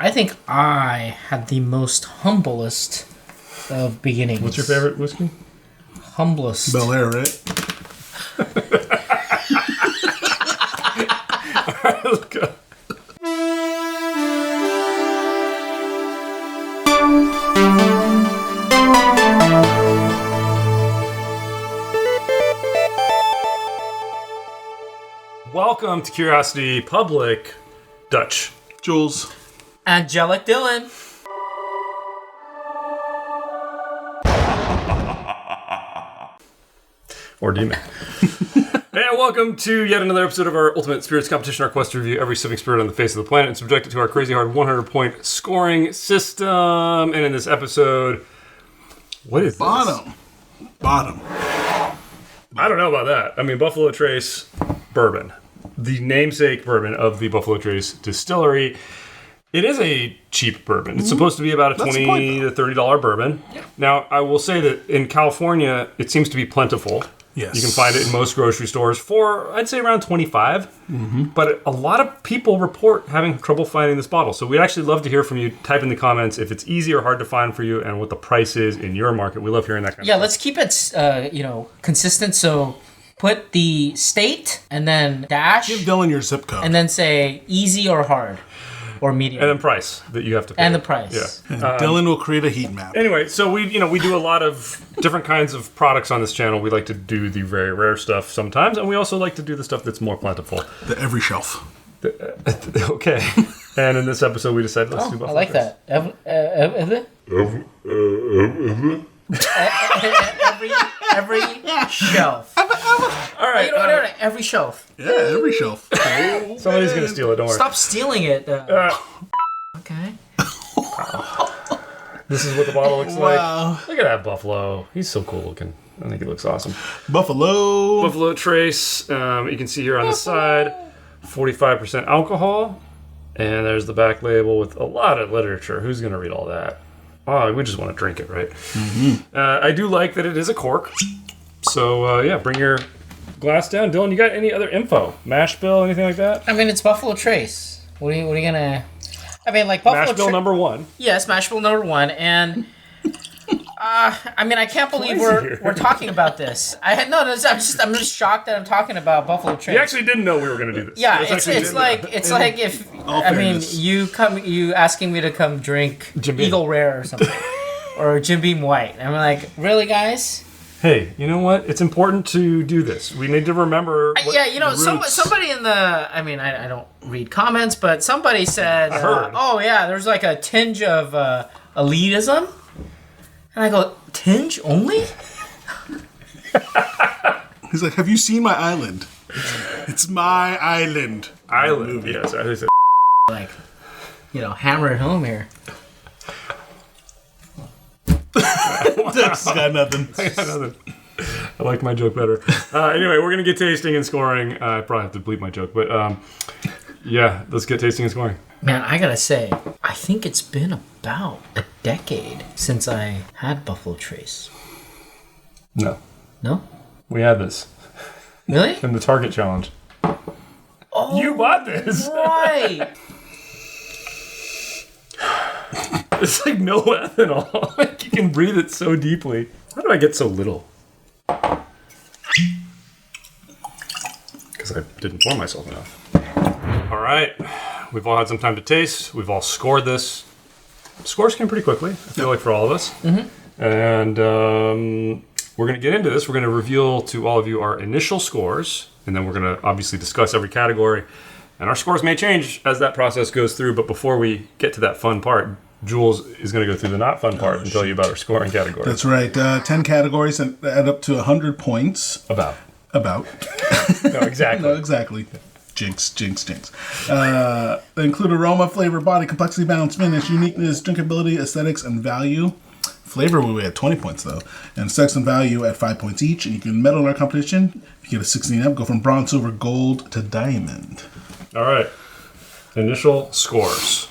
I think I had the most humblest of beginnings. What's your favorite whiskey? Humblest. Bel Air, right? All right, let's go. Welcome to Curiosity Public Dutch. Jules. Angelic Dylan. Or demon. And welcome to yet another episode of our Ultimate Spirits Competition, our quest to review every sipping spirit on the face of the planet and subject it to our crazy hard 100-point scoring system. And in this episode, what is Bottom. this? Bottom. I don't know about that. I mean, Buffalo Trace bourbon. The namesake bourbon of the Buffalo Trace distillery. It is a cheap bourbon. It's supposed to be about a $20 to $30 bourbon. Yeah. Now, I will say that in California, it seems to be plentiful. Yes. You can find it in most grocery stores for, I'd say, around $25. Mm-hmm. But a lot of people report having trouble finding this bottle. So we'd actually love to hear from you. Type in the comments if it's easy or hard to find for you and what the price is in your market. We love hearing that kind of stuff. Yeah, let's keep it, consistent. So put the state and then dash. Give Dylan your zip code. And then say easy or hard or medium. And then price that you have to pay. And the price. Yeah. And Dylan will create a heat map. Anyway, so we do a lot of different kinds of products on this channel. We like to do the very rare stuff sometimes, and we also like to do the stuff that's more plentiful. The every shelf. Okay. And in this episode, we decided let's do Buffalo I like Trace. that. Every shelf. All right. No, every shelf. Yeah, every shelf. Somebody's going to steal it. Don't worry. Stop stealing it. Okay. This is what the bottle looks Wow. like. Look at that buffalo. He's so cool looking. I think he looks awesome. Buffalo. Buffalo Trace. You can see here on the side, 45% alcohol. And there's the back label with a lot of literature. Who's going to read all that? Oh, we just want to drink it, right? Mm-hmm. I do like that it is a cork. So, bring your glass down. Dylan, you got any other info? Mash bill, anything like that? I mean, it's Buffalo Trace. What are you gonna? I mean, like Buffalo Mash bill number one. Yes, Mash bill number one, and I mean, I can't believe we're talking about this. I'm just shocked that I'm talking about Buffalo Trace. You actually didn't know we were going to do this. Yeah, it's like if you asking me to come drink Jim Beam. Eagle Rare or something, or Jim Beam White. I'm like, really, guys? Hey, you know what? It's important to do this. We need to remember. Somebody in the. I mean, I don't read comments, but somebody said, I heard. There's like a tinge of elitism. And I go, tinge only? He's like, have you seen my island? It's my island. Island. Yes, I said. Like, hammer it home here. This got nothing. I got nothing. I like my joke better. Anyway, we're going to get tasting and scoring. I probably have to bleep my joke, but let's get tasting and scoring. Man, I gotta say, I think it's been about a decade since I had Buffalo Trace. No. No? We had this Really? in the Target challenge. Oh, You bought this. right. It's like no ethanol. Like you can breathe it so deeply. How do I get so little? Because I didn't pour myself enough. All right. We've all had some time to taste. We've all scored this. Scores came pretty quickly, I feel like, for all of us. Mm-hmm. And we're going to get into this. We're going to reveal to all of you our initial scores. And then we're going to obviously discuss every category. And our scores may change as that process goes through. But before we get to that fun part, Jules is going to go through the not fun part and tell you about our scoring categories. That's right. 10 categories and add up to 100 points. About. No, exactly. No, exactly. Jinx. They include aroma, flavor, body, complexity, balance, finish, uniqueness, drinkability, aesthetics, and value. Flavor, we had 20 points, though. And sex and value at 5 points each. And you can medal in our competition. If you get a 16 up, go from bronze, silver, gold to diamond. All right. Initial scores.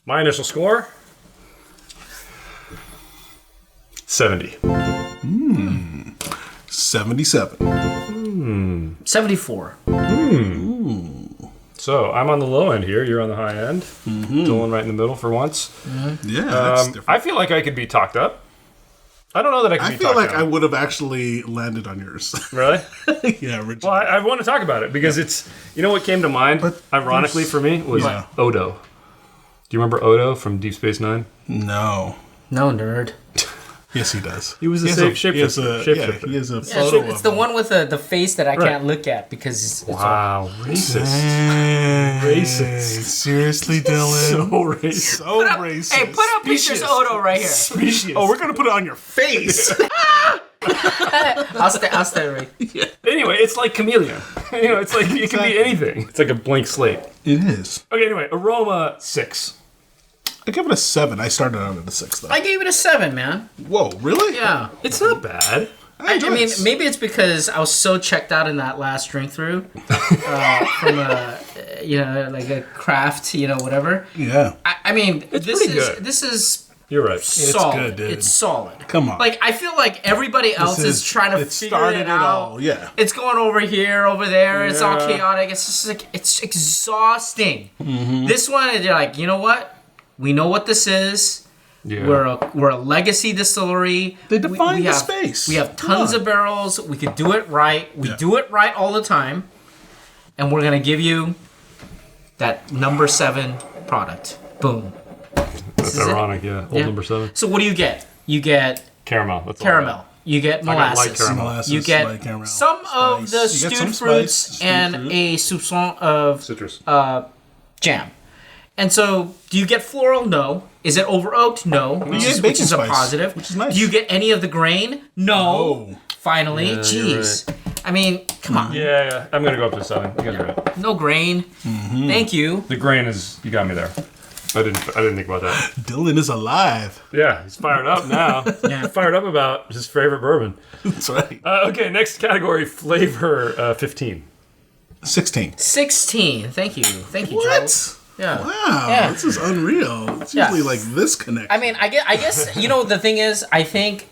My initial score? 70. 77. 74. So I'm on the low end here. You're on the high end. Dylan right in the middle for once. Yeah, that's different. I feel like I could be talked up. I don't know that I can be I feel talked like down. I would have actually landed on yours. Really? Yeah, originally. Well, I want to talk about it because it's... You know what came to mind, But ironically for me, was Yeah. Odo. Do you remember Odo from Deep Space Nine? No. No, nerd. Yes, he does. He was a shapeshifter. He Shapeshifter. has a Yeah, photo sure. It's of the him. one with the face that I Right. can't look at because it's Wow, racist. Dang. Racist. Seriously, Dylan. So racist. So racist. Hey, put up pictures of Odo right here. Specious. Oh, we're gonna put it on your face. I'll stay right. Anyway, it's like chameleon. It's like it can be anything. It's like a blank slate. It is. Okay, anyway, Aroma 6. I give it a 7. I started out at a 6 though. I gave it a 7, man. Whoa, really? Yeah. It's not bad. I mean, maybe it's because I was so checked out in that last drink through from a, like a craft, whatever. Yeah. I mean, pretty good. this is You're right. solid. good, dude. It's solid. Come on. Like I feel like everybody else is trying to it figure started it it out. all. Yeah. It's going over here, over there. It's all Yeah. chaotic. It's just like it's exhausting. Mm-hmm. This one, they're like, you know what? We know what this is. Yeah. We're a legacy distillery. They define the have, space. We have Come tons on. of barrels. We could do it right. We Yeah. do it right all the time. And we're gonna give you that number 7 product. Boom. That's is it. ironic, yeah. Old Yeah. number 7. So what do you get? You get Caramel. That's all I got. caramel. You get got light molasses. caramel. Molasses, You get light caramel, some of spice. the You get stewed some fruits spice, stewed and fruit. a soupçon of Citrus. jam. And so, do you get floral? No. Is it over oaked? No. Which get is, bacon which is a spice, positive. which is nice. Do you get any of the grain? No. No. Finally, you're jeez. I mean, come on. Yeah. I'm going to go up to 7. You guys are right. No grain. Mm-hmm. Thank you. The grain is... You got me there. I didn't think about that. Dylan is alive. Yeah, he's fired up now. Yeah. Fired up about his favorite bourbon. That's right. Okay, next category, flavor 15. 16. 16. Thank you. Thank you, What? Joe. Yeah. Wow, Yeah. this is unreal. It's Yeah. usually like this connection. I mean, I guess the thing is, I think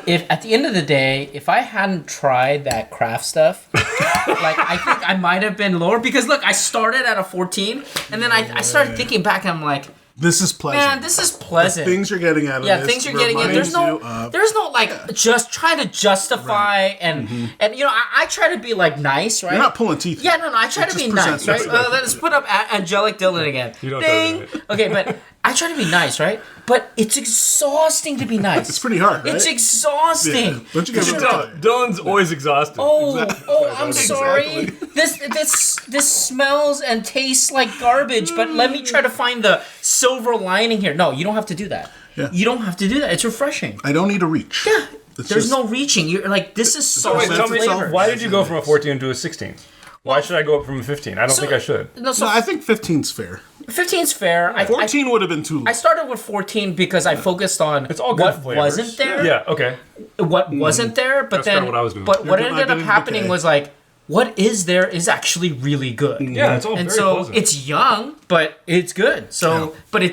if at the end of the day, if I hadn't tried that craft stuff, like I think I might have been lower because look, I started at a 14, and then I started thinking back, and I'm like, this is pleasant. man, this is pleasant. Things you're getting out of Yeah, this. things you're getting in. reminds There's you of- no like just trying to justify and I try to be like nice, right? You're not pulling teeth. Yeah, no, I try It to just be presents nice, right? itself. Let's put up Angelic Dylan again. You don't Ding. do that. Okay, but I try to be nice, right? But it's exhausting to be nice. It's pretty hard, right? It's exhausting. Yeah. Don't you get Sure. really tired? Dylan's always exhausted. I'm sorry. This smells and tastes like garbage, but let me try to find the silver lining here. No, you don't have to do that. Yeah. You don't have to do that. It's refreshing. I don't need to reach. Yeah. It's There's just- no reaching. You're like, this is So so wait, tell me, flavor. why did you go from a 14 to a 16? Why should I go up from a 15? I don't think I should. No, so No, I think 15's fair. 15's fair. 14 would have been too low. I started with 14 because I focused on It's all good what flavors. wasn't there. Yeah, okay. What wasn't there, but That's then kinda what I was doing. But what You're ended up getting happening decay. was like, what is there is actually really good. Yeah, it's all And very so pleasant. it's young, but it's good. So, Yeah. but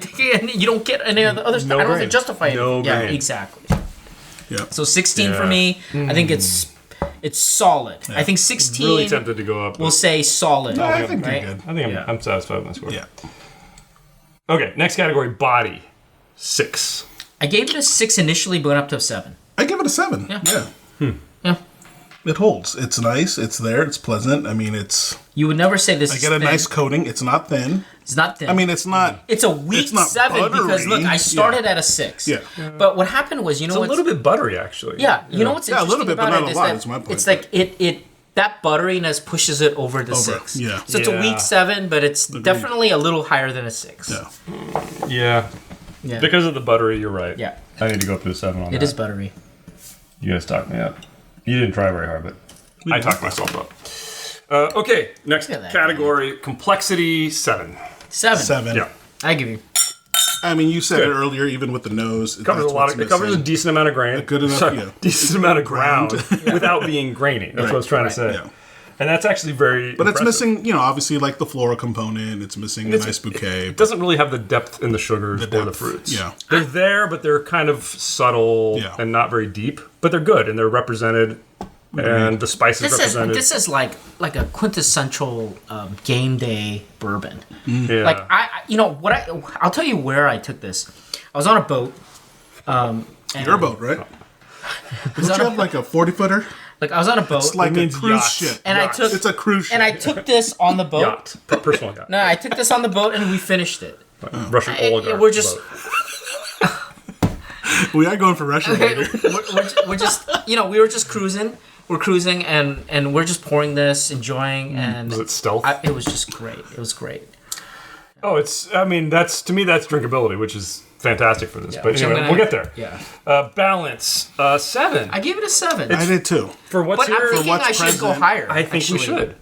you don't get any of the other stuff. No I don't have grain. to justify it. No Yeah, grain. exactly. Yeah. So 16 for Yeah. me. I think it's solid. I think 16. Really tempted to go up. We'll say solid. I think right? you're good. I think Yeah. I'm satisfied with my score. Yeah. Okay, next category, body. 6. I gave it a 6 initially, but went up to a 7. I give it a 7. Yeah. Yeah. Yeah. It holds. It's nice. It's there. It's pleasant. I mean, You would never say this I is get a thin. nice coating. It's not thin. It's not thin. I mean, it's not. it's a weak it's not 7 because look, buttery. I started at a 6. Yeah. But what happened was, It's a little bit buttery, actually. Yeah, you know what's Yeah, a interesting little bit, but about not it a is lot, that is my point. it's like it that butteriness pushes it over the 6. yeah. So it's a Yeah. weak 7, but it's definitely a little higher than a 6. Yeah. Yeah. Yeah. Because of the buttery, you're right. Yeah. I need to go up to a 7 on that. It is buttery. You guys talked me up. You didn't try very hard, but I talked myself up. Okay, next Look at that, category, complexity 7. 7. 7. Yeah. I give you. I mean, you said Good. it earlier, even with the nose. Covers a lot of, it covers a decent amount of grain. good enough, Sorry, yeah. decent amount of ground without being grainy. That's what I was trying to say. Yeah. And that's actually very But it's impressive. missing, obviously, like the floral component. It's missing a nice bouquet. It doesn't really have the depth in the sugars or the depth, fruits. yeah. They're there, but they're kind of subtle Yeah. and not very deep. But they're good, and they're represented and the spices represented. This is like a quintessential game day bourbon. Yeah. Like I'll tell you where I took this. I was on a boat. Your boat, right? Don't you have like a 40-footer? Like I was on a boat. It's like a means cruise yacht. ship. And I took It's a cruise ship. and I took this on the boat. Yacht. Personal yacht. No, I took this on the boat and we finished it. Russian oligarch. We're just boat. We are going for Russia later. we're just we were just cruising. We're cruising and we're just pouring this, enjoying, and Was it stealth? it was just great. It was great. Oh, that's to me that's drinkability, which is fantastic for this. But which I'm anyway, gonna- we'll get there. Yeah, Balance 7. I gave it a 7. I did too. For what's But I'm here, thinking what's I should go present, higher. I think actually. we should.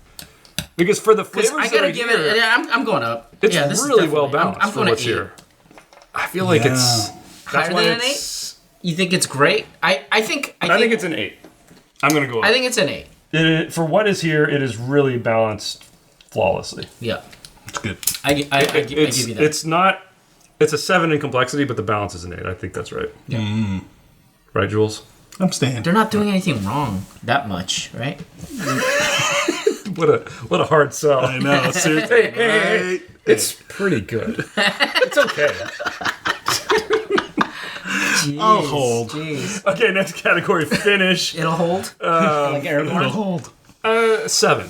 Because for the Because flavors I gotta that are give here, it. Yeah, I'm going up. it's yeah, this is really well definitely- balanced I'm for going what's to 8. here. I feel like it's Higher that's why than an it's. 8? You think it's great? I think it's an 8. I'm gonna go up. I think it's an 8. For what is here, it is really balanced flawlessly. Yeah, It's good. I give you that. It's not. It's a 7 in complexity, but the balance is an 8. I think that's right. Yeah. Right, Jules? I'm staying. They're not doing anything wrong that much, right? What a hard sell. I know. Seriously. Right? It's pretty good. It's okay. I'll hold. Jeez. Okay, next category, finish. It'll hold. Like It'll Aragorn. hold. 7.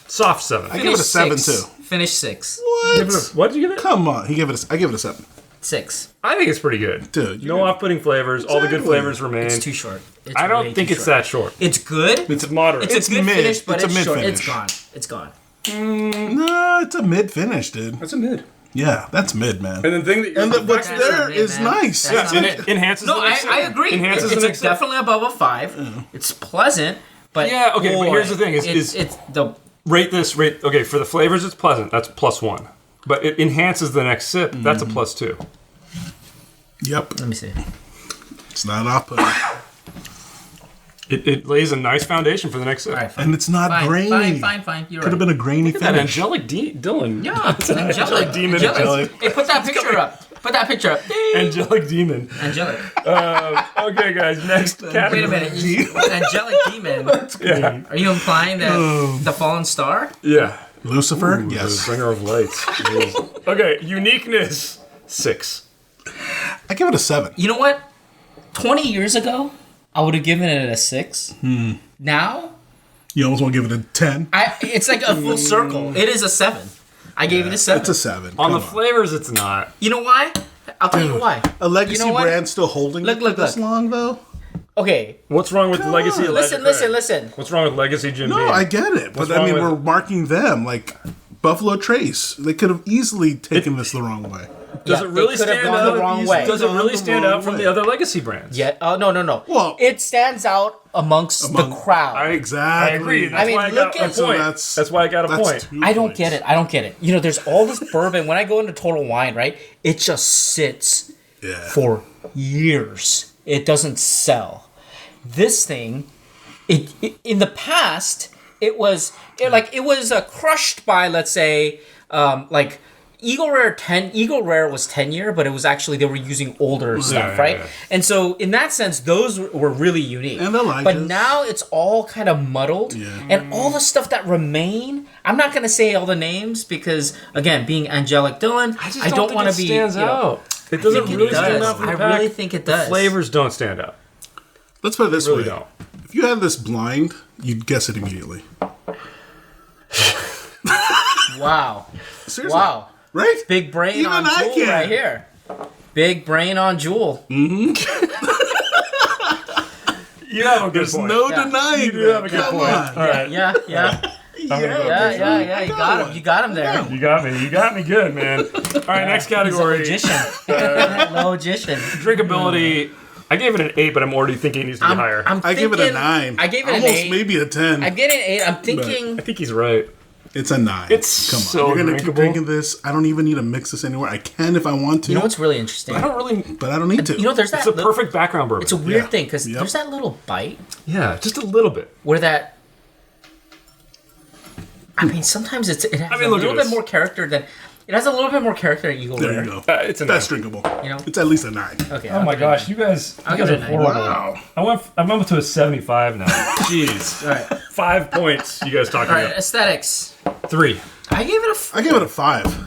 Soft 7. I give it a 7 6. too. Finish 6. What? What did you give it? Come on. I give it a 7. 6. I think it's pretty good. Dude, No off-putting flavors. All the good Exactly. flavors remain. It's too short. It's I don't way think too it's short. that short. It's good. It's moderate. It's a good mid. finish, but It's a it's short. mid-finish. It's gone. It's gone. No, it's a mid finish, dude. That's a mid. Yeah, that's mid, man. And the thing that And what's That's there not mid, is man. nice. That's and not it enhances No, the next I sip. agree. Enhances It's the next sip. definitely above a 5. It's pleasant, but Yeah, okay, but boy, here's the thing, is- it's the Rate. Okay, for the flavors, it's pleasant. That's +1. But it enhances the next sip. That's a +2. Yep. let me see. It's not off-putting. It lays a nice foundation for the next sip. All right, fine. And it's not grainy. Fine. You're Could have right. been a grainy That finish. angelic Dylan. Yeah, angelic demon angelic. angelic. Hey, put that picture up. Put that picture up. Angelic demon. Angelic. Okay, guys, next category. Wait a minute. Angelic demon. Yeah. Are you implying that the fallen star? Yeah. Lucifer? The Yes. bringer of lights. Okay, uniqueness 6. I give it a 7. You know what? 20 years ago, I would have given it a 6. Now, You almost want to give it a 10? it's like a full circle. It is a 7. I gave it a 7. It's a 7. On the Come flavors, it's not. You know why? I'll tell you why. A legacy You know what? brand still holding Look, it look, for this look. long, though? Okay, What's wrong with Legacy? on. listen. What's wrong with Legacy Jim No, Beam? I get it. What's But I wrong mean, with we're it? marking them like Buffalo Trace. They could have easily taken this the wrong way. Does Yeah, it really they could have stand gone out? the wrong way. Does it really Gone stand the out wrong from way. the other Legacy brands? Yeah. Oh no. Well- it stands out amongst the crowd. Exactly. I agree. That's mean, why I look got a at- So point. that's- That's why I got a that's point. 2 I don't points. get it. I don't get it. You know, there's all this bourbon. When I go into Total Wine, right, it just sits Yeah. for years. It doesn't sell. This thing, it in the past, it was crushed by, let's say, like Eagle Rare was 10-year, but it was actually they were using older stuff, yeah, right? yeah. And so in that sense, those were really unique. And the but Elijahs. now it's all kind of muddled, and all the stuff that remain. I'm not gonna say all the names because again, being Angelic Dylan, I don't want to be. stands you know, out. It doesn't think it really does. stand out from the I pack. really think it does. Flavors don't stand out. Let's put it this Really way. don't. If you had this blind, you'd guess it immediately. Wow. Seriously. Wow. Right? Big brain Even on I Jewel can. right here. Big brain on Jewel. You have a good There's point. no Yeah. denying You do have a that. good Come point. on. All right. Yeah. You got him. You got him there. You got me. You got me good, man. All right, next category. He's a magician. Drinkability. I gave it an 8, but I'm already thinking it needs to be higher. I give it a 9. I gave it an Almost 8. maybe a 10. I get an 8. I'm thinking. I think he's right. It's a 9. It's Come on. so You're gonna drinkable. keep drinking this. I don't even need to mix this anywhere. I can if I want to. You know what's really interesting? I don't really. but I don't need to. You know, there's that. It's a perfect background bourbon. It's a weird Yeah. thing because Yep. there's that little bite yeah, just a little bit. where that. I mean, sometimes it has I mean, a look at little bit this. more character than. It has a little bit more character than Eagle There Rare. you go. It's a That's 9. drinkable. You know? It's at least a 9. Okay. Oh my gosh, you guys I'll are give it a 9. horrible. Wow. I'm up to a 75 now. Jeez. All right. 5 points. You guys talking All right. about? Aesthetics. 3. I gave it a. I give it a 5.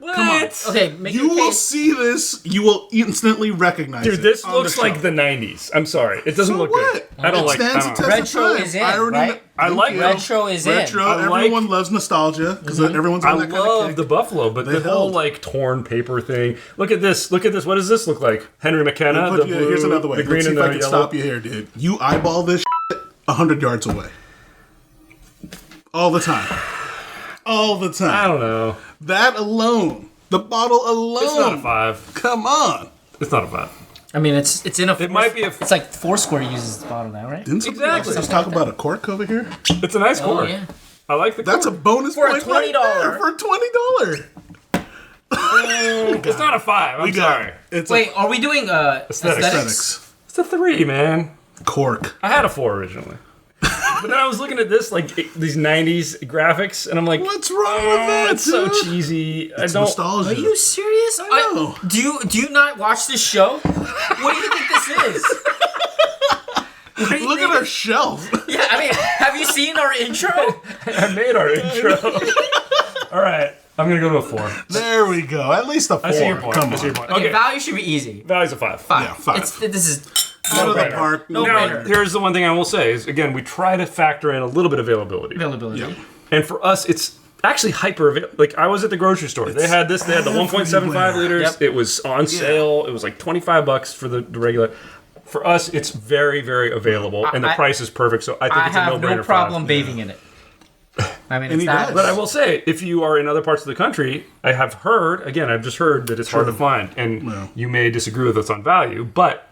What? Okay. Make You your will case. see this. You will instantly recognize it. Dude, this on looks the like shelf. the 90s. I'm sorry. It doesn't So look what? good. I don't It like stands I the don't test know. Retro of time. is in, I already right? know- I Thank like you. Retro is in. Retro. I Everyone like- loves nostalgia because everyone's I on that kind of love kick. the buffalo, but the whole held. like torn paper thing. Look at this. Look at this. What does this look like? Henry McKenna. Put The you- blue, here's another way. The green Let's see and if I the can yellow. stop you here, dude. You eyeball this 100 yards away. All the time. All the time. I don't know. That alone. The bottle alone. It's not a 5. Come on. It's not a 5. I mean, it's in a. It might be a. It's like Foursquare uses the bottle now, right? Didn't somebody Exactly. else just talk about a cork over here? It's a nice Oh cork. yeah. I like the. That's a cork. bonus For a point right $20. there, for $20. It's not a 5. I'm We got sorry. it. It's Wait, are we doing aesthetics? aesthetics. It's a 3, man. Cork. I had a 4 originally. But then I was looking at this, like these 90s graphics, and I'm like, What's wrong with that? it's so dude? cheesy. It's I don't. nostalgia. Are you serious? I know. Do you not watch this show? What do you think this is? What do you Look think at our shelf. Yeah, I mean, have you seen our intro? I made our intro. All right, I'm gonna go to a 4. There we go. At least a 4. I see your point. Come I see your on. point. Okay, Okay, value should be easy. value's a 5. 5. Yeah, 5. This is Out of the brainer. park. No Now, brainer. here's the one thing I will say is, again, we try to factor in a little bit of availability. availability. Yeah. And for us, it's actually hyper available. Like, I was at the grocery store. They had this. They had the 1.75 liters. Yep. It was on sale. It was like $25 for the regular. For us, it's very, very available. And the I- price is perfect. So I think I it's a have no-brainer. no problem 5. bathing in it. I mean, And it's he that. does. But I will say, if you are in other parts of the country, I have heard, again, I've just heard that it's hard to find. And Yeah. you may disagree with us on value. But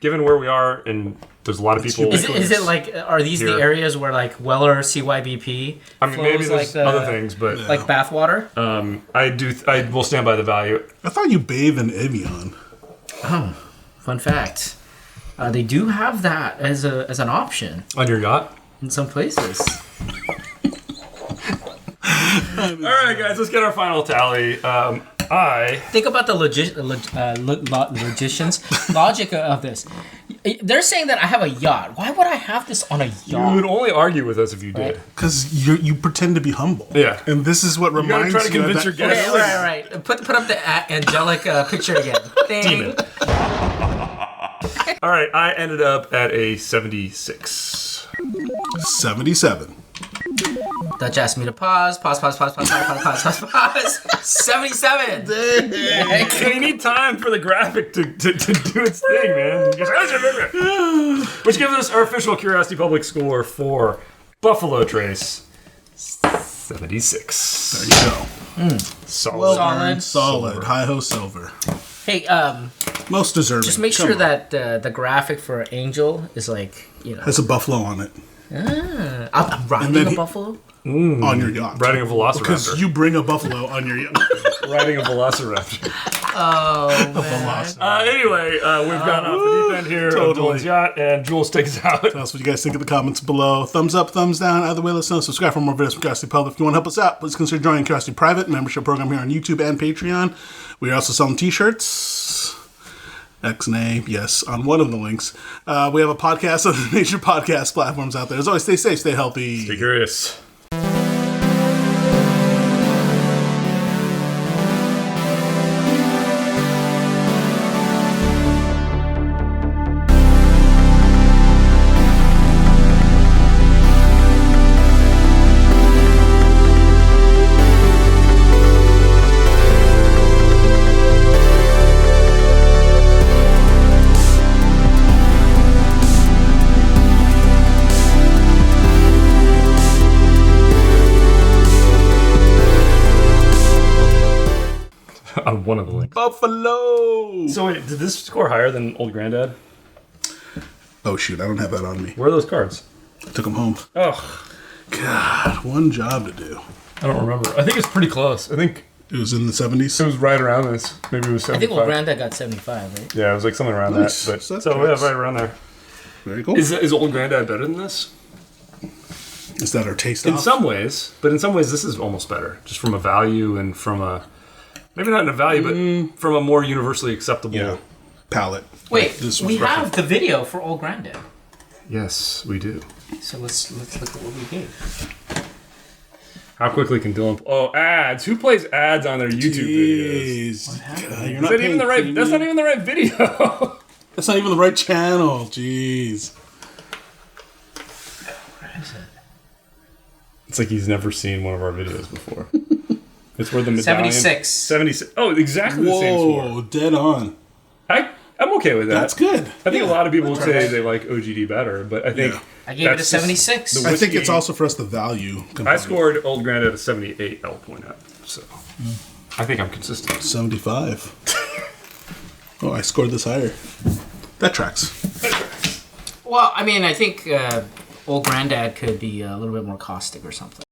given where we are, and there's a lot of people. Is it like, are these Here. the areas where like Weller, CYBP I mean, maybe flows there's like other things, but like bathwater? I will stand by the value. I thought you bathe in Evian. Fun fact. They do have that as an option On your yacht? in some places. All right, guys, let's get our final tally. Think about the logicians logic of this. They're saying that I have a yacht. Why would I have this on a You yacht? would only argue with us if you did. Because you pretend to be humble. Yeah. And this is what gotta reminds try to you of convince that- your guests. Right. Put up the angelic picture again. Ding. Demon. All right, I ended up at a 76. 77. Dutch asked me to pause. 77. So you need time for the graphic to do its thing, man. Which gives us our official Curiosity Public score for Buffalo Trace. 76. There you go. Solid. Solid. Solid. Hi-ho silver. Hey, Most deserving. just make Come sure on. that the graphic for Angel is like, Has a buffalo on it. I'm riding then a he- buffalo. On your yacht. Riding a Because velociraptor. you bring a buffalo on your yacht. Riding a velociraptor. Oh, Anyway, we've gone off the deep end here of Totally. Jules' yacht, and Jules takes us out. Tell us what you guys think in the comments below. Thumbs up, thumbs down. Either way, let us know. Subscribe for more videos from Curiosity Public. If you want to help us out, please consider joining Curiosity Private membership program here on YouTube and Patreon. We are also selling t-shirts. X and A, yes, on one of the links. We have a podcast on the major podcast platforms out there. As always, stay safe, stay healthy. Be curious. On one of the links. Buffalo! So wait, did this score higher than Old Granddad? Oh, shoot, I don't have that on me. Where are those cards? Took them home. Oh, God, one job to do. I don't remember. I think it's pretty close. I think It was in the 70s. it was right around this. Maybe it was 75. I think Old Granddad got 75, right? Yeah, it was like something around Nice. that. But So so that yeah, tracks. right around there. Very cool. Is Old Granddad better than this? Is that our taste In off? some ways, but in some ways this is almost better, just from a value and from a maybe not in a value, but from a more universally acceptable palate. Wait, This we was rough. have the video for Old Granddad. Yes, we do. So let's look at what we gave. How quickly can Dylan? Oh, ads! Who plays ads on their YouTube videos? Jeez. God, you're Is not that even the right? paying That's not premium. even the right video. That's not even the right channel. Jeez. Where is it? It's like he's never seen one of our videos before. It's where the medallion. 76. 76. Oh, exactly the same score. Whoa, dead on. I'm okay with that. That's good. I think a lot of people would say right. they like OGD better, but I think I gave it a that's just 76. the I think whiskey- it's also for us the value I component. scored Old Granddad a 78. I'll point out. So I think I'm consistent. 75. Oh, I scored this higher. That tracks. Well, I mean, I think Old Granddad could be a little bit more caustic or something.